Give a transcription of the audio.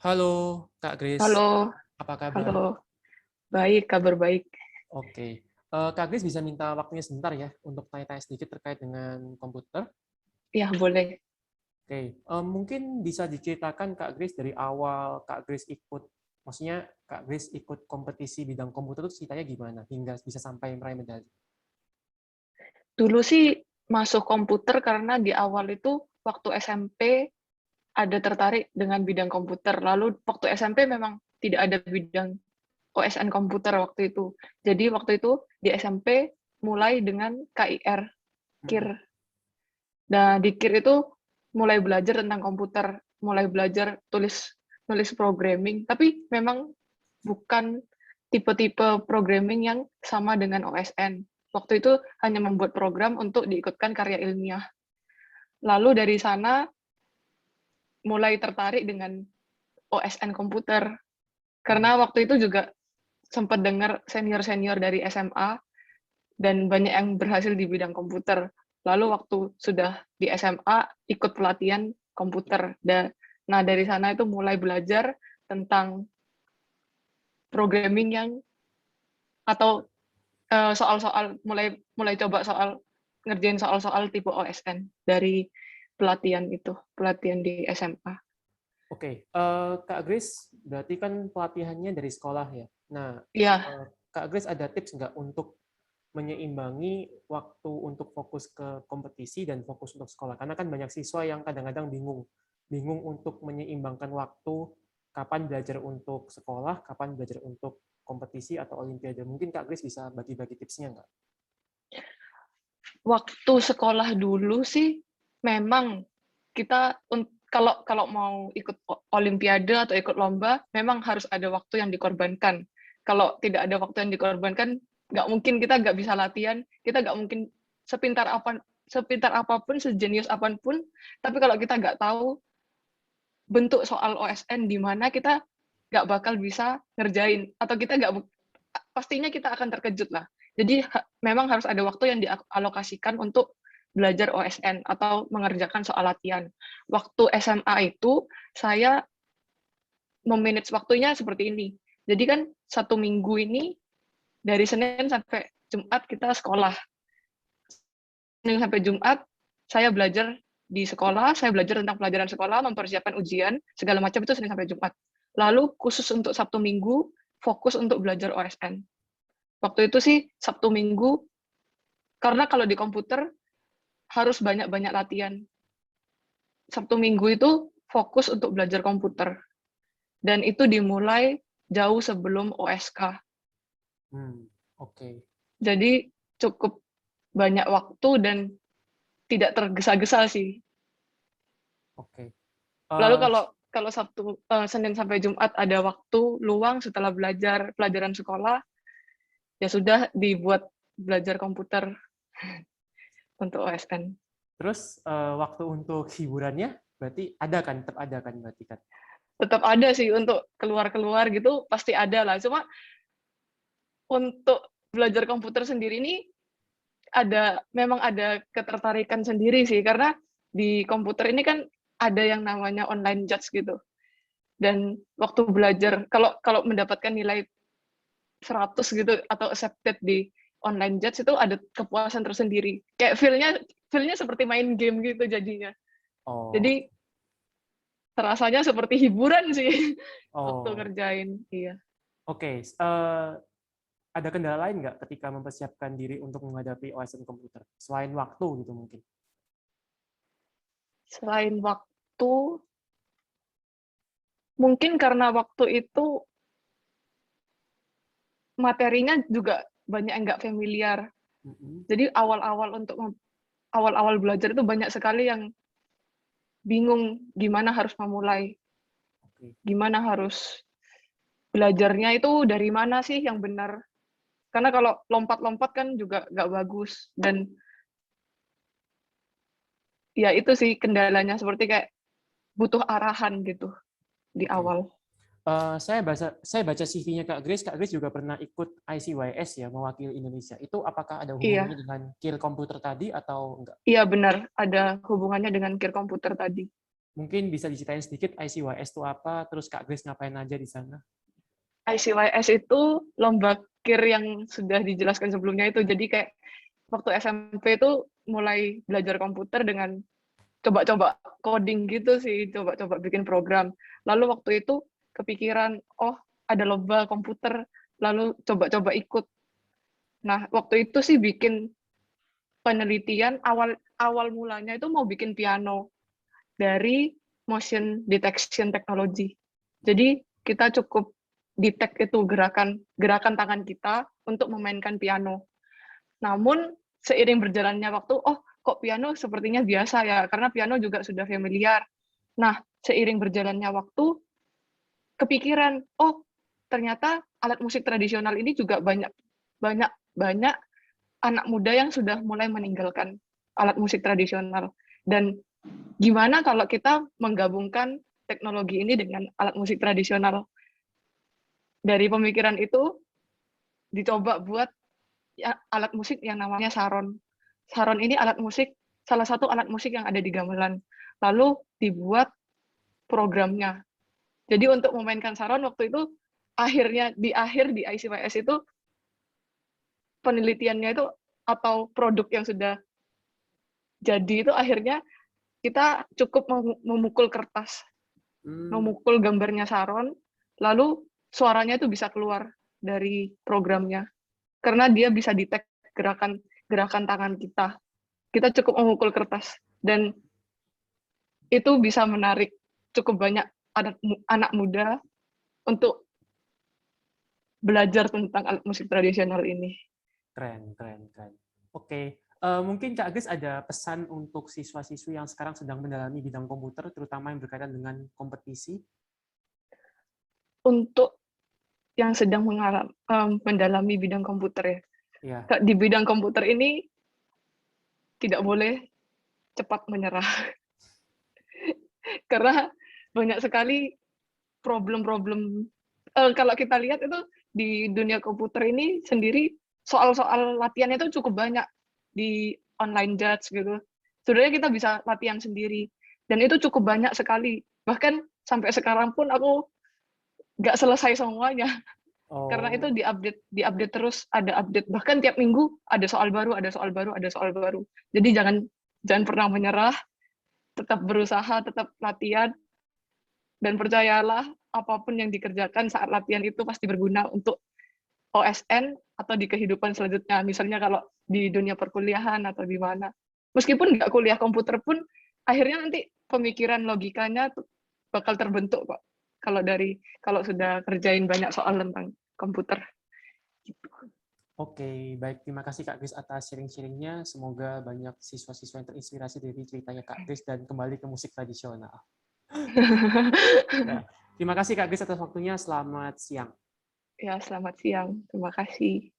Halo, Kak Grace. Halo, Apa kabar? halo. Baik, kabar baik. Oke. Kak Grace bisa minta waktunya sebentar ya untuk tanya-tanya sedikit terkait dengan komputer? Ya, boleh. Oke. Mungkin bisa diceritakan Kak Grace dari awal Kak Grace ikut, maksudnya Kak Grace ikut kompetisi bidang komputer itu ceritanya gimana hingga bisa sampai meraih medali? Dulu sih masuk komputer karena di awal itu waktu SMP ada tertarik dengan bidang komputer. Lalu waktu SMP memang tidak ada bidang OSN komputer waktu itu. Jadi waktu itu di SMP mulai dengan KIR, KIR. Mm-mm. Nah, di KIR itu mulai belajar tentang komputer, mulai belajar nulis programming, tapi memang bukan tipe-tipe programming yang sama dengan OSN. Waktu itu hanya membuat program untuk diikutkan karya ilmiah. Lalu dari sana mulai tertarik dengan OSN komputer. Mm. Karena waktu itu juga sempat dengar senior-senior dari SMA dan banyak yang berhasil di bidang komputer. Lalu waktu sudah di SMA ikut pelatihan komputer. Nah, dari sana itu mulai belajar tentang programming yang atau soal-soal mulai mulai coba soal ngerjain soal-soal tipe OSN dari pelatihan di SMA. Oke, Kak Grace berarti kan pelatihannya dari sekolah ya. Nah, Ya, Kak Grace ada tips nggak untuk menyeimbangi waktu untuk fokus ke kompetisi dan fokus untuk sekolah. Karena kan banyak siswa yang kadang-kadang bingung, bingung untuk menyeimbangkan waktu kapan belajar untuk sekolah, kapan belajar untuk kompetisi atau olimpiade. Mungkin Kak Grace bisa bagi-bagi tipsnya nggak? waktu sekolah dulu sih memang kita kalau kalau mau ikut olimpiade atau ikut lomba memang harus ada waktu yang dikorbankan. Kalau tidak ada waktu yang dikorbankan, nggak mungkin kita nggak bisa latihan, kita nggak mungkin sepintar apapun, sejenius apapun, tapi kalau kita nggak tahu bentuk soal OSN di mana kita nggak bakal bisa ngerjain atau kita nggak pastinya kita akan terkejut lah. Jadi memang harus ada waktu yang dialokasikan untuk belajar OSN atau mengerjakan soal latihan. Waktu SMA itu saya memanage waktunya seperti ini. Jadi kan satu minggu ini dari Senin sampai Jumat kita sekolah. Senin sampai Jumat saya belajar di sekolah, saya belajar tentang pelajaran sekolah, mempersiapkan ujian, segala macam itu Senin sampai Jumat. Lalu khusus untuk Sabtu Minggu, fokus untuk belajar OSN. Waktu itu sih Sabtu Minggu, karena kalau di komputer harus banyak-banyak latihan. Sabtu Minggu itu fokus untuk belajar komputer. Dan itu dimulai jauh sebelum OSK. Hmm, oke, Jadi cukup banyak waktu dan tidak tergesa-gesa sih. oke. Lalu Eh, kalau Senin sampai Jumat ada waktu luang setelah belajar pelajaran sekolah, ya sudah dibuat belajar komputer untuk OSN. terus waktu untuk hiburannya berarti ada kan? Tetap ada kan berarti kan? Tetap ada sih untuk keluar-keluar gitu, pasti ada lah. Cuma untuk belajar komputer sendiri ini memang ada ketertarikan sendiri sih, karena di komputer ini kan ada yang namanya online judge gitu. Dan waktu belajar, kalau kalau mendapatkan nilai 100 gitu atau accepted di online judge itu ada kepuasan tersendiri. Kayak feel-nya seperti main game gitu jadinya. Oh, Jadi terasanya seperti hiburan sih waktu oh, ngerjain. Iya. oke. Ada kendala lain nggak ketika mempersiapkan diri untuk menghadapi OSN komputer? Selain waktu gitu mungkin. Selain waktu, mungkin karena waktu itu materinya juga banyak yang nggak familiar. Mm-mm. Jadi awal-awal belajar itu banyak sekali yang bingung gimana harus memulai, Oke. gimana harus belajarnya itu dari mana sih yang benar. Karena kalau lompat-lompat kan juga nggak bagus. Dan ya itu sih kendalanya, seperti kayak butuh arahan gitu di Oke. awal. Saya baca CV-nya Kak Grace juga pernah ikut ICYS ya, mewakili Indonesia. Itu apakah ada hubungannya Iya, dengan Kiel komputer tadi atau enggak? iya benar. Ada hubungannya dengan kir komputer tadi. Mungkin bisa diceritain sedikit ICYS itu apa, terus Kak Grace ngapain aja di sana? ICYS itu lomba kir yang sudah dijelaskan sebelumnya itu. Jadi kayak waktu SMP itu mulai belajar komputer dengan coba-coba coding gitu sih, coba-coba bikin program. Lalu waktu itu kepikiran, oh ada lomba komputer, lalu coba-coba ikut. Nah, waktu itu sih bikin penelitian awal mulanya itu mau bikin piano dari motion detection technology. Jadi kita cukup detect itu gerakan tangan kita untuk memainkan piano. Namun seiring berjalannya waktu, oh kok piano sepertinya biasa ya, karena piano juga sudah familiar. Nah, seiring berjalannya waktu, kepikiran, oh ternyata alat musik tradisional ini juga banyak banyak banyak anak muda yang sudah mulai meninggalkan alat musik tradisional. Dan gimana kalau kita menggabungkan teknologi ini dengan alat musik tradisional? Dari pemikiran itu dicoba buat alat musik yang namanya saron. Saron ini salah satu alat musik yang ada di gamelan. Lalu dibuat programnya. Jadi untuk memainkan saron waktu itu di ICYS itu penelitiannya itu atau produk yang sudah jadi itu akhirnya kita cukup memukul kertas, memukul gambarnya saron, lalu suaranya itu bisa keluar dari programnya. Karena dia bisa detect gerakan tangan kita. Kita cukup memukul kertas dan itu bisa menarik cukup banyak anak muda untuk belajar tentang alat musik tradisional ini. Keren, keren, keren. Oke, mungkin Kak Grace ada pesan untuk siswa-siswi yang sekarang sedang mendalami bidang komputer, terutama yang berkaitan dengan kompetisi? Untuk yang sedang mendalami bidang komputer Ya. di bidang komputer ini tidak boleh cepat menyerah. Karena banyak sekali problem-problem. Kalau kita lihat itu di dunia komputer ini sendiri, soal-soal latihan itu cukup banyak di online judge gitu. Sebenarnya kita bisa latihan sendiri. Dan itu cukup banyak sekali. Bahkan sampai sekarang pun aku nggak selesai semuanya. Karena itu Oh, diupdate terus, ada update. Bahkan tiap minggu ada soal baru, ada soal baru, ada soal baru. Jadi jangan pernah menyerah, tetap berusaha, tetap latihan, dan percayalah apapun yang dikerjakan saat latihan itu pasti berguna untuk OSN atau di kehidupan selanjutnya. Misalnya kalau di dunia perkuliahan atau di mana. Meskipun nggak kuliah komputer pun, akhirnya nanti pemikiran logikanya bakal terbentuk kok. Kalau sudah kerjain banyak soal tentang komputer. oke. Baik. Terima kasih Kak Grace atas sharing-sharingnya. Semoga banyak siswa-siswa yang terinspirasi dari ceritanya Kak Grace dan kembali ke musik tradisional. Ya. Terima kasih Kak Grace atas waktunya. Selamat siang. Ya, selamat siang. Terima kasih.